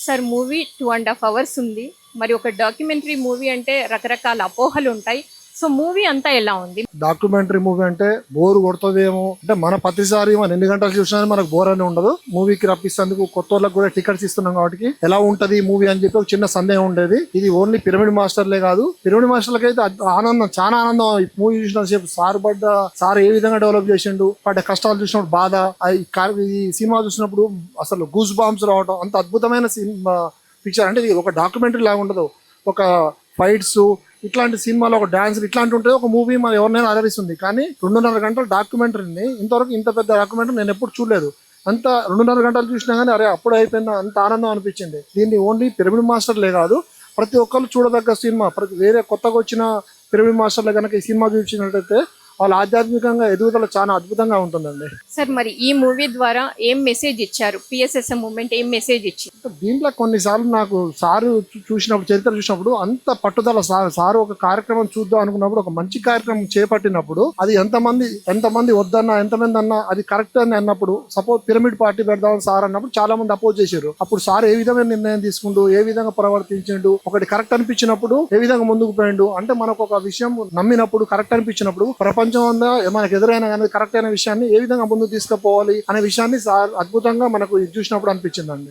Sir movie 2.5 hours ఉంది. మరి ఒక డాక్యుమెంటరీ మూవీ అంటే రకరకాల అపోహలు ఉంటాయి. సో మూవీ అంతా ఎలా ఉంది? డాక్యుమెంటరీ మూవీ అంటే బోర్ కొడుతుందేమో అంటే మన ప్రతిసారి మనం ఎన్ని గంటలు చూసినా మనకు బోర్ అని ఉండదు. మూవీకి రప్పిస్తేందుకు కొత్త వాళ్ళకి కూడా టికెట్స్ ఇస్తున్నాం కాబట్టి ఎలా ఉంటది మూవీ అని చెప్పి ఒక చిన్న సందేహం ఉండేది. ఇది ఓన్లీ పిరమిడ్ మాస్టర్లే కాదు, పిరమిడ్ మాస్టర్లకి అయితే ఆనందం, చాలా ఆనందం. ఈ మూవీ చూసిన సేపు సార్ ఏ విధంగా డెవలప్ చేసిండు, పడ్డ కష్టాలు చూసినప్పుడు బాధ, ఈ సినిమా చూసినప్పుడు అసలు గూస్ బాంబ్స్ రావడం, అంత అద్భుతమైన సినిమా పిక్చర్. అంటే ఇది ఒక డాక్యుమెంటరీ లాగా ఉండదు, ఒక ఫైట్స్ ఇట్లాంటి సినిమాలో ఒక డాన్స్ ఇట్లాంటి ఉంటుంది. ఒక మూవీ మనం ఎవరినైనా అలరిస్తుంది. కానీ 2.5 గంటల డాక్యుమెంటరీని ఇంతవరకు ఇంత పెద్ద డాక్యుమెంటరీ నేను ఎప్పుడు చూడలేదు. అంత 2.5 గంటలు చూసినా కానీ అరే అప్పుడు అయిపోయింది, అంత ఆనందం అనిపించింది. దీన్ని ఓన్లీ పిరమిడ్ మాస్టర్లే కాదు, ప్రతి ఒక్కరు చూడదగ్గ సినిమా. వేరే కొత్తగా వచ్చిన పిరమిడ్ మాస్టర్లే కనుక ఈ సినిమా చూపించినట్టయితే వాళ్ళ ఆధ్యాత్మికంగా ఎదుగుదల చాలా అద్భుతంగా ఉంటుందండి. సార్ మరి ఈ మూవీ ద్వారా ఏం మెసేజ్ ఇచ్చారు? పిఎస్ఎస్ఎం మూవ్మెంట్ ఏం మెసేజ్ ఇచ్చింది? దీంట్లో కొన్నిసార్లు నాకు సారు చూసినప్పుడు, చరిత్ర చూసినప్పుడు అంత పట్టుదల, సారు ఒక కార్యక్రమం చూద్దాం అనుకున్నప్పుడు, ఒక మంచి కార్యక్రమం చేపట్టినప్పుడు అది ఎంతమంది వద్దన్నా, ఎంతమంది అన్నా అది కరెక్ట్ అని అన్నప్పుడు, సపోజ్ పిరమిడ్ పార్టీ పెడదామని సార్ అన్నప్పుడు చాలా మంది అపోజ్ చేశారు. అప్పుడు సార్ ఏ విధమైన నిర్ణయం తీసుకుంటూ, ఏ విధంగా ప్రవర్తించిండు, ఒకటి కరెక్ట్ అనిపించినప్పుడు ఏ విధంగా ముందుకు పోయిండు అంటే, మనకు ఒక విషయం నమ్మినప్పుడు, కరెక్ట్ అనిపించినప్పుడు ప్రపంచం ఉందా మనకు ఎదురైనా కానీ కరెక్ట్ అయిన విషయాన్ని ఏ విధంగా ముందుకు తీసుకుపోవాలి అనే విషయాన్ని అద్భుతంగా మనకు చూసినప్పుడు అనిపించిందండి.